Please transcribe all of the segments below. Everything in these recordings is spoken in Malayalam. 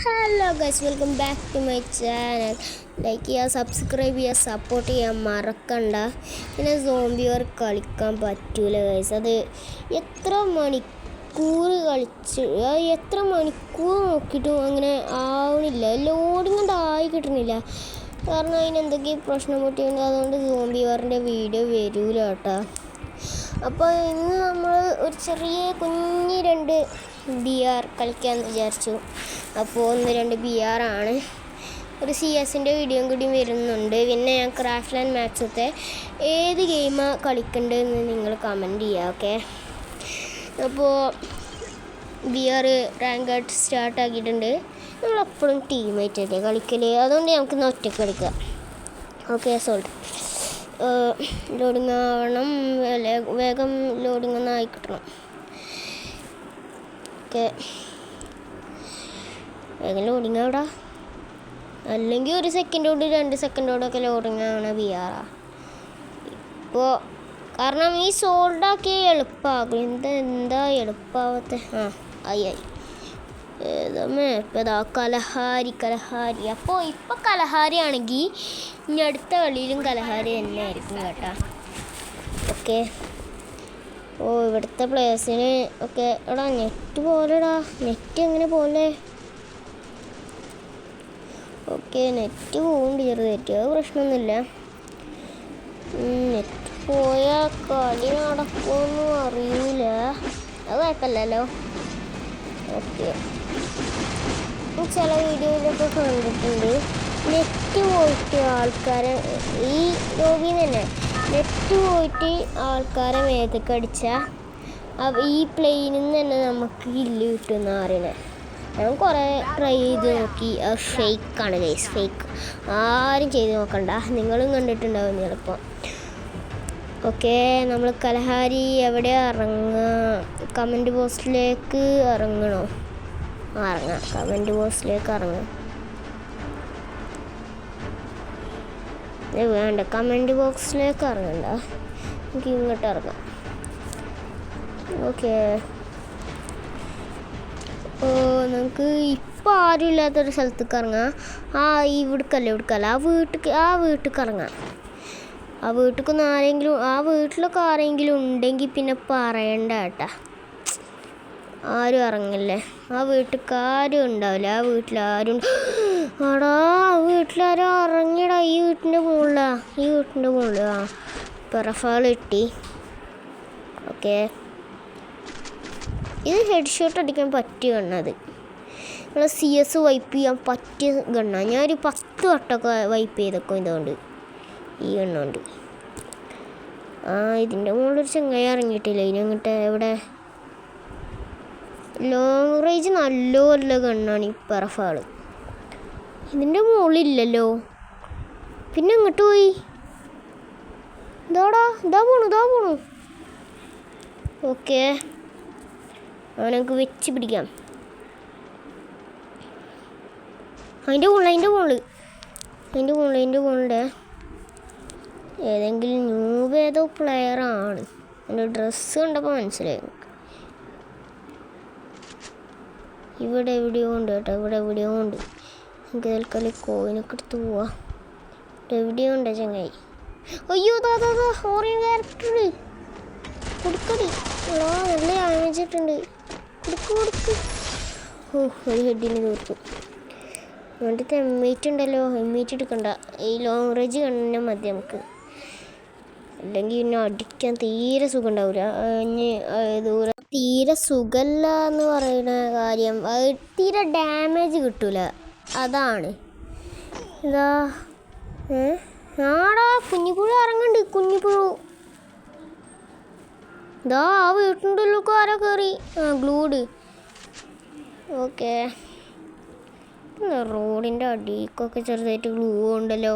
Hello guys, welcome back to my channel. Like ചെയ്യുക, സബ്സ്ക്രൈബ് ചെയ്യുക, സപ്പോർട്ട് ചെയ്യാൻ മറക്കണ്ട. പിന്നെ സോംബി വാർ കളിക്കാൻ പറ്റൂല ഗൈസ്. അത് എത്ര മണിക്കൂർ നോക്കിയിട്ടും അങ്ങനെ ആവണില്ല, ലോഡിങ് കൊണ്ട് ആയി കിട്ടണില്ല. കാരണം അതിന് എന്തൊക്കെയോ പ്രശ്നം പറ്റിയുണ്ട്. അതുകൊണ്ട് സോംബി വാറിൻ്റെ വീഡിയോ വരൂല കേട്ടോ. അപ്പോൾ ഇന്ന് നമ്മൾ ഒരു ചെറിയ കുഞ്ഞ് 2 BR കളിക്കാമെന്ന് വിചാരിച്ചു. അപ്പോൾ 1-2 BR ആണ്. ഒരു CS-ൻ്റെ വീഡിയോയും കൂടി വരുന്നുണ്ട്. പിന്നെ ഞാൻ ക്രാഫ്റ്റ് ലാൻഡ് മാക്സത്തെ ഏത് ഗെയിമാണ് കളിക്കേണ്ടതെന്ന് നിങ്ങൾ കമൻറ്റ് ചെയ്യുക. ഓക്കെ, അപ്പോൾ BR റാങ്ക് സ്റ്റാർട്ടാക്കിയിട്ടുണ്ട്. നമ്മളെപ്പോഴും ടീമായിട്ടല്ലേ കളിക്കൽ, അതുകൊണ്ട് നമുക്ക് ഒറ്റയ്ക്ക് കളിക്കാം. ഓക്കെ, സോൾട്ട് ലോഡിങ് ആവണം, വേഗം ലോഡിങ് ഒന്ന് ആയി കിട്ടണം. ഓക്കെ, വേഗം ലോഡിങ് ആവടാ, അല്ലെങ്കിൽ 1 സെക്കൻഡോട് 2 സെക്കൻഡോടൊക്കെ ലോഡിങ് ആവണ BR. ഇപ്പോൾ കാരണം ഈ സോൾഡാക്കി എളുപ്പമാകും. എന്താ എളുപ്പമാവത്തെ? ആയി ഇതാ കലഹാരി. അപ്പോൾ ഇപ്പം കലഹാരി ആണെങ്കിൽ ഇനി അടുത്ത കളിയിലും കലഹാരി തന്നെ ആയിരിക്കും കേട്ടോ. ഓക്കെ, ഇവിടുത്തെ പ്ലേയേഴ്സിന് ഒക്കെ എടാ നെറ്റ് പോലെടാ, നെറ്റ് എങ്ങനെ പോലെ? ഓക്കെ, നെറ്റ് പോകുന്നുണ്ട് ചെറുതായിട്ട്, അത് പ്രശ്നമൊന്നുമില്ല. നെറ്റ് പോയാൽ കളി നടക്കുമെന്നും അറിയില്ല, അത് കുഴപ്പമില്ലല്ലോ. ഓക്കെ, ചില വീഡിയോയിലൊക്കെ കണ്ടിട്ടുണ്ട് നെറ്റ് പോയിട്ട് ആൾക്കാരെ ഈ ലോബിയിൽ തന്നെ നെറ്റ് പോയിട്ട് ആൾക്കാരെ മേത്തൊക്കെ അടിച്ചാൽ ഈ പ്ലെയിനിൽ നിന്ന് തന്നെ നമുക്ക് കില്ല് കിട്ടുമെന്ന് അറിയണേ. ഞാൻ കുറേ ട്രൈ ചെയ്ത് നോക്കി, അത് ഫേക്കാണ് ഗൈസ്, ഫേക്ക്. ആരും ചെയ്ത് നോക്കണ്ട, നിങ്ങളും കണ്ടിട്ടുണ്ടാവും ചിലപ്പോൾ. ഓക്കെ, നമ്മൾ കലഹാരി എവിടെ ഇറങ്ങുക? കമൻറ്റ് ബോക്സിലേക്ക് ഇറങ്ങണോ? ഇറങ്ങാം, കമൻറ്റ് ബോക്സിലേക്ക് ഇറങ്ങാം. വേണ്ട, കമൻറ്റ് ബോക്സിലേക്ക് ഇറങ്ങണ്ട, എനിക്ക് ഇങ്ങോട്ട് ഇറങ്ങാം. ഓക്കെ, നമുക്ക് ഇപ്പോൾ ആരും ഇല്ലാത്തൊരു സ്ഥലത്തേക്ക് ഇറങ്ങാം. ഇവിടേക്കല്ല, ആ വീട്ടിലേക്ക് ഇറങ്ങാം. ആ വീട്ടിലേക്കൊന്നും ആ വീട്ടിലൊക്കെ ആരെങ്കിലും ഉണ്ടെങ്കിൽ പിന്നെ പറയണ്ട കേട്ടാ, ആരും ഇറങ്ങില്ലേ. ആ വീട്ടിലേക്ക് ആരും ഉണ്ടാവില്ല, ആ വീട്ടിലാരും ആടാ, ആ വീട്ടിലാരും ഇറങ്ങിയടാ. ഈ വീട്ടിൻ്റെ മുകളിലാ പെറഫാൾ കിട്ടി. ഓക്കെ, ഇത് ഹെഡ് ഷോട്ട് അടിക്കാൻ പറ്റിയ ഗണ്ണത്. നമ്മൾ CS വൈപ്പ് ചെയ്യാൻ പറ്റിയ ഗണ്ണാണ്. ഞാനൊരു 10 വട്ടമൊക്കെ വൈപ്പ് ചെയ്തേക്കും ഇതുകൊണ്ട്, ഈ ഗണ്ണുണ്ട്. ഇതിൻ്റെ മുകളിലൊരു ചെങ്ങായി ഇറങ്ങിയിട്ടില്ല. ഇതിനങ്ങോട്ട് എവിടെ? ലോങ് റേഞ്ച് നല്ല ഗണ്ണാണ് ഈ പെറഫാൾ. ഇതിൻ്റെ മുകളിലില്ലല്ലോ, പിന്നെ അങ്ങോട്ട് പോയി. ഇതാ പോണു. ഓക്കെ, അവനക്ക് വെച്ച് പിടിക്കാം. അതിൻ്റെ മുകളിൽ ഏതെങ്കിലും ന്യൂബ് ഏതോ പ്ലെയറാണ്. എൻ്റെ ഡ്രസ്സ് കണ്ടപ്പോൾ മനസ്സിലായി. ഇവിടെ എവിടെയോ ഉണ്ട് കേട്ടോ, എനിക്ക് തൽക്കാലം കോയിനൊക്കെ എടുത്ത് പോവാം. എവിടെയോ ഉണ്ട് ചങ്ങായി. അയ്യോ, ഓറിയൻ ക്യാരക്ടർ കൊടുക്കടി. നല്ല ആമിച്ചിട്ടുണ്ട്, കൊടുക്ക്. ഒരു ഹെഡിന് തീർത്തു. വേണ്ടത്തെ എമ്മേറ്റ് ഉണ്ടല്ലോ, എമ്മേറ്റ് എടുക്കണ്ട. ഈ ലോങ് റേഞ്ച് കണ്ണ മതി നമുക്ക്, അല്ലെങ്കിൽ പിന്നെ അടിക്കാൻ തീരെ സുഖം ഉണ്ടാവില്ല. ദൂരം തീരെ സുഖമല്ല എന്ന് പറയുന്ന കാര്യം, അത് തീരെ ഡാമേജ് കിട്ടൂല, അതാണ്. ആടാ കുഞ്ഞിപ്പുഴ ഇറങ്ങുന്നുണ്ട്, കുഞ്ഞിപ്പുഴ. ആ വീട്ടിൻ്റെ ഉള്ളിലേക്ക് ആരോ കയറി. ഗ്ലൂഡ്. ഓക്കെ, റോഡിൻ്റെ അടിക്കൊക്കെ ചെറുതായിട്ട് ഗ്ലൂ ഉണ്ടല്ലോ.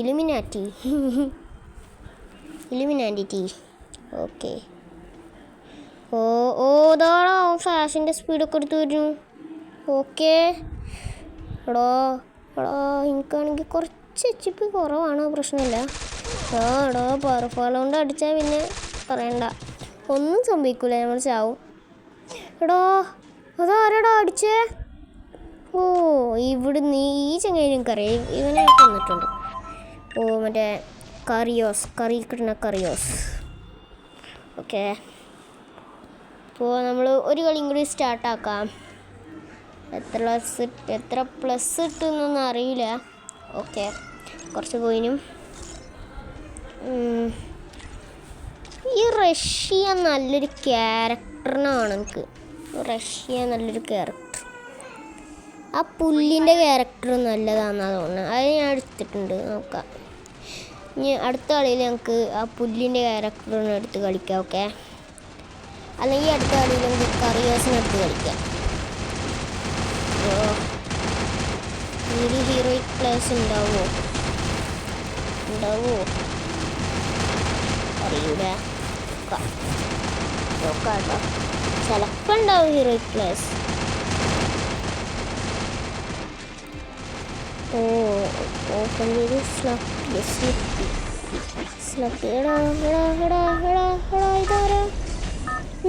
ഇലുമിനാറ്റി. ഓക്കെ, ഇതാണോ ഫ്ലാഷിൻ്റെ സ്പീഡൊക്കെ എടുത്ത് വരുന്നു. ഓക്കെ, എടാ എനിക്കാണെങ്കിൽ കുറച്ച് HP കുറവാണ്, പ്രശ്നമില്ല. എടാ പെർഫാൾ കൊണ്ട് അടിച്ചാൽ പിന്നെ പറയണ്ട, ഒന്നും സംഭവിക്കില്ല, നമ്മൾ ചാവും. എടാ അതാരടാ അടിച്ചേ? ഓ ഇവിടുന്ന് ഈ ചങ്ങായി എനിക്കറിയാം, ഇവനെ തന്നിട്ടുണ്ട്. ഓ മറ്റേ കറി കിട്ടുന്ന കറിയോസ്. ഓക്കെ, അപ്പോൾ നമ്മൾ ഒരു കളിയും കൂടി സ്റ്റാർട്ടാക്കാം. എത്ര പ്ലസ് കിട്ടുന്നൊന്നും അറിയില്ല. ഓക്കെ, കുറച്ച് കോയിനും. ഈ റഷ്യ നല്ലൊരു ക്യാരക്ടറിനാണ് എനിക്ക്. റഷ്യ നല്ലൊരു ക്യാരക്ടർ. ആ പുല്ലിൻ്റെ ക്യാരക്ടർ നല്ലതാണെന്നാണ് തോന്നുന്നത്. അത് ഞാൻ എടുത്തിട്ടുണ്ട്. നോക്കാം, ഇനി അടുത്ത കളിയിൽ ഞങ്ങൾക്ക് ആ പുല്ലിൻ്റെ ക്യാരക്ടറിനെ എടുത്ത് കളിക്കാം. ഓക്കെ, അല്ലെങ്കിൽ അടുത്ത കളിയിൽ നമുക്ക് കറിയോസിനെടുത്ത് കളിക്കാം. ഒരു ഹീറോയിക് പ്ലേസ് ഉണ്ടാവുമോ അറിയൂല. നോക്കാം കേട്ടോ, ചിലപ്പോൾ ഉണ്ടാവും ഹീറോയിക് പ്ലേസ്. ഓപ്പൺ ചെയ്ത് സ്ലപ്പി ഇതാരാ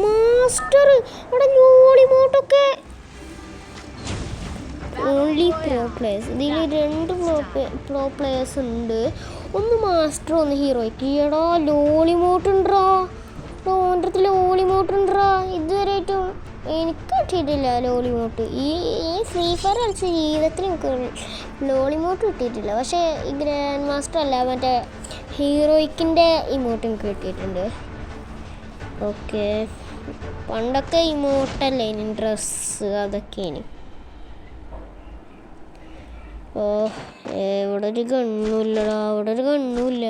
മാസ്റ്റർ? ഇവിടെ ജോളിമോട്ടൊക്കെ ഓൺലി പ്രോ പ്ലേയേഴ്സ്. ഇതിൽ 2 പ്രോ പ്ലേയേഴ്സ് ഉണ്ട്. ഒന്ന് മാസ്റ്റർ, ഒന്ന് ഹീറോയ്ക്ക്. ഈടാ ലോളിമോട്ടുണ്ടാ, ഓൻ്റെ അടുത്ത് ലോളിമോട്ടുണ്ടാ. ഇതുവരെയായിട്ടും എനിക്ക് കിട്ടിയിട്ടില്ല ലോളിമോട്ട്. ഈ ഫ്രീ ഫയർ കളിച്ച ജീവിതത്തിൽ എനിക്ക് ലോളിമോട്ട് കിട്ടിയിട്ടില്ല. പക്ഷേ ഈ ഗ്രാൻഡ് മാസ്റ്റർ അല്ല, മറ്റേ ഹീറോയ്ക്കിൻ്റെ ഇമോട്ട് എനിക്ക് കിട്ടിയിട്ടുണ്ട്. ഓക്കെ, പണ്ടൊക്കെ ഇമോട്ടല്ലേ ഇനി ഡ്രസ്സ് അതൊക്കെയാണ്. ഓ ഇവിടെ ഒരു ഗണ്ണുമില്ലടാ, ഒരു ഗണ്ണുമില്ല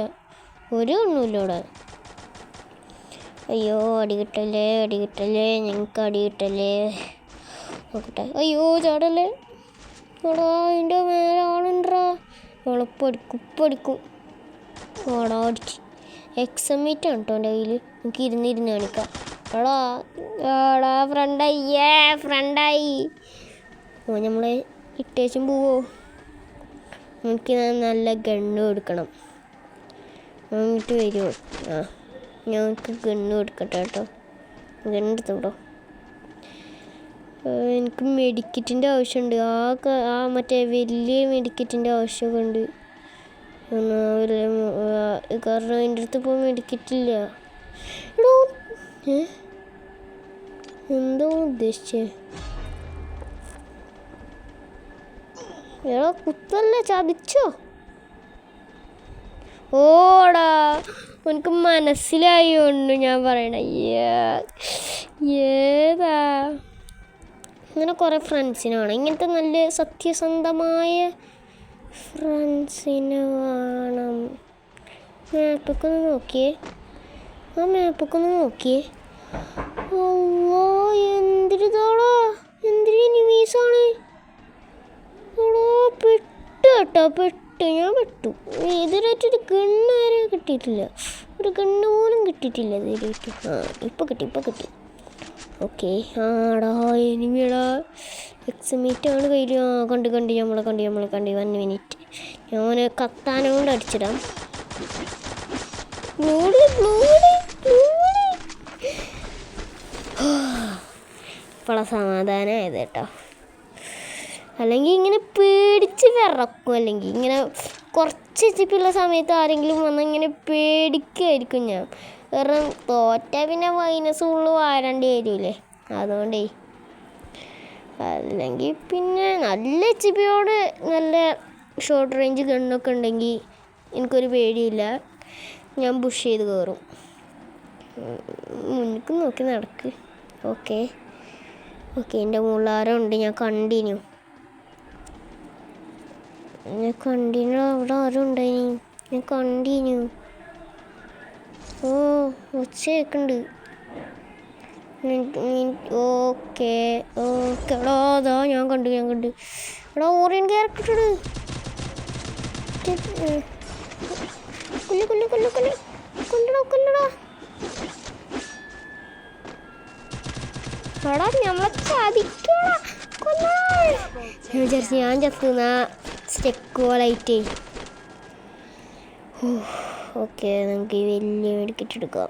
ഇവിടെ. അയ്യോ, അടി കിട്ടല്ലേ, ഞങ്ങൾക്ക് അടി കിട്ടല്ലേ. നോക്കട്ടെ. അയ്യോ ചാടല്ലേ, എടാ അതിൻ്റെ മേലെ ആളുണ്ടാ. ഉളപ്പടിക്കും ഓടാ, അടിച്ച് എക്സമീറ്റാണ് കേട്ടോ എൻ്റെ കയ്യിൽ. എനിക്ക് ഇരുന്ന് കാണിക്കാം. എടാ ഫ്രണ്ടായി. ഓ നമ്മളെ ഇട്ടേച്ചും പോവോ? എനിക്ക് നല്ല ഗണ്ണ് കൊടുക്കണം. എന്നിട്ട് വരുമോ? ഞങ്ങൾക്ക് ഗണ്ണ് കൊടുക്കട്ടെ കേട്ടോ. ഗണ്ണെടുത്തോട്ടോ. എനിക്ക് മെഡിക്കറ്റിൻ്റെ ആവശ്യമുണ്ട്. ആ മറ്റേ വലിയ മെഡിക്കറ്റിൻ്റെ ആവശ്യമൊക്കെ ഉണ്ട്. കാരണം എൻ്റെ അടുത്ത് ഇപ്പോൾ മെഡിക്കറ്റില്ല. എടോ എന്തോ ഉദ്ദേശിച്ചേ? എടാ കുത്തല്ലേ, ചതിച്ചോ? ഓടാ, എനിക്ക് മനസ്സിലായോണ്ട് ഞാൻ പറയണ. ഏതാ ഇങ്ങനെ കുറേ ഫ്രണ്ട്സിനാണ്. ഇങ്ങനത്തെ നല്ല സത്യസന്ധമായ ഫ്രണ്ട്സിന് വേണം. മാപ്പൊക്കെ ഒന്ന് നോക്കിയേ. ഓ എന്തിരിതാടാ, എന്തിരി നിമീസാണ്. പെട്ടു ഞാൻ ഇതിലായിട്ടൊരു ഗണ്ണ് വരെ കിട്ടിയിട്ടില്ല. ഒരു ഗണ്ണ് പോലും കിട്ടിയിട്ടില്ല ഇതിലായിട്ട്. ഇപ്പം കിട്ടി. ഓക്കെ, ആടാ എനിമിയടാ. എക്സമീറ്റാണ് കയ്യിൽ. കണ്ട് നമ്മളെ കണ്ട് 1 മിനിറ്റ്. ഞാൻ കത്താനം കൊണ്ട് അടിച്ചിടാം. ഇപ്പോഴാ സമാധാനമായത് കേട്ടോ. അല്ലെങ്കിൽ ഇങ്ങനെ പേടിച്ച് വിറക്കും. അല്ലെങ്കിൽ ഇങ്ങനെ കുറച്ച് ചിപ്പിയുള്ള സമയത്ത് ആരെങ്കിലും വന്നാൽ ഇങ്ങനെ പേടിക്കുമായിരിക്കും ഞാൻ. കാരണം തോറ്റാൽ പിന്നെ മൈനസ് ഫുള്ള് വാരേണ്ടി വരില്ലേ. അതുകൊണ്ടേ. അല്ലെങ്കിൽ പിന്നെ നല്ല ചിപ്പിയോട് നല്ല ഷോർട്ട് റേഞ്ച് ഗണ്ണൊക്കെ ഉണ്ടെങ്കിൽ എനിക്കൊരു പേടിയില്ല. ഞാൻ പുഷ് ചെയ്ത് കയറും. മുന്നിക്ക് നോക്കി നടക്ക്. ഓക്കെ, എൻ്റെ മുള്ളാരം ഉണ്ട്. ഞാൻ കണ്ടിന്യൂ അവിടെ ആരും ഉണ്ടായിനി. ഞാൻ കണ്ടിന്യൂ. ഓ ഒച്ച കേൾക്കുന്നുണ്ട്. ഓക്കെ എടാ അതാ ഞാൻ കണ്ടു. എടാ ഓറിയൻ ക്യാരക്ടർ കൊല്ലടാ. എടാ നമ്മളെ ചതിക്കടാ. ഞാൻ വിചാരിച്ചു ഞാൻ ചത്തുന്ന സ്റ്റെക്ക് പോലായിട്ടേ. ഓക്കെ, നമുക്ക് ഈ വലിയ മെഡിക്കറ്റ് എടുക്കാം.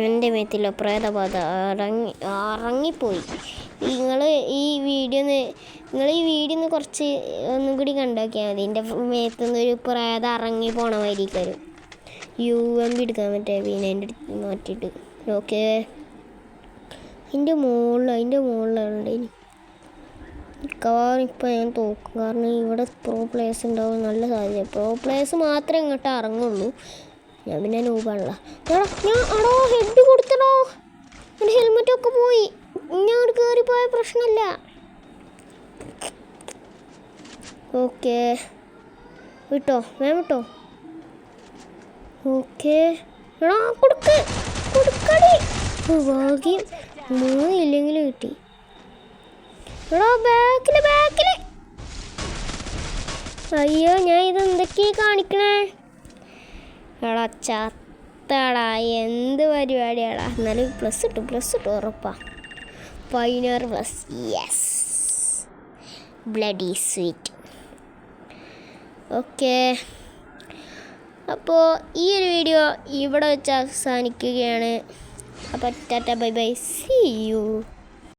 എൻ്റെ മേത്തില്ല പ്രേതബാധ ഇറങ്ങിപ്പോയി. നിങ്ങൾ ഈ വീഡിയോ ഒന്ന് കുറച്ച് ഒന്നും കൂടി കണ്ടോക്കിയാൽ മതി. എൻ്റെ മേത്തുനിന്നൊരു പ്രേതം ഇറങ്ങി പോണ മാതിരിക്കാരും UMP എടുക്കാൻ പറ്റേ പിന്നെ എൻ്റെ അടുത്ത് മാറ്റിയിട്ട്. ഓക്കെ, അതിൻ്റെ മുകളിലുണ്ട് ഇനി മിക്കവാറും ഇപ്പം ഞാൻ തോക്കും. കാരണം ഇവിടെ പ്രോ പ്ലേയേഴ്സ് ഉണ്ടാവും നല്ല സാധ്യത. പ്രോ പ്ലേയേഴ്സ് മാത്രമേ ഇങ്ങോട്ട് ഇറങ്ങുള്ളൂ. ഞാൻ പിന്നെ നൂബാണല്ലോ. ഞാൻ ഹെഡ് കൊടുത്തടോ, എൻ്റെ ഹെൽമെറ്റൊക്കെ പോയി. ഞാൻ അവിടെ കയറിപ്പോയ പ്രശ്നമില്ല. ഓക്കെ, വിട്ടോ, വേം വിട്ടോ. ഓക്കെ, എടാ കൊടുക്കടി. ഭാഗ്യം 3 ഇല്ലെങ്കിലും കിട്ടി. എടാ ബാക്കില്. അയ്യോ, ഞാൻ ഇതെന്തൊക്കെയാ കാണിക്കണേ? എടാ ചത്തടാ, എന്ത് പരിപാടിയാടാ. എന്നാലും പ്ലസ് ഇട്ടു ഉറപ്പാ. 5+, യെസ്, ബ്ലഡി സ്വീറ്റ്. ഓക്കെ, അപ്പോൾ ഈ ഒരു വീഡിയോ ഇവിടെ വെച്ച് അവസാനിക്കുകയാണ്. അപ്പോൾ tata bye bye, see U.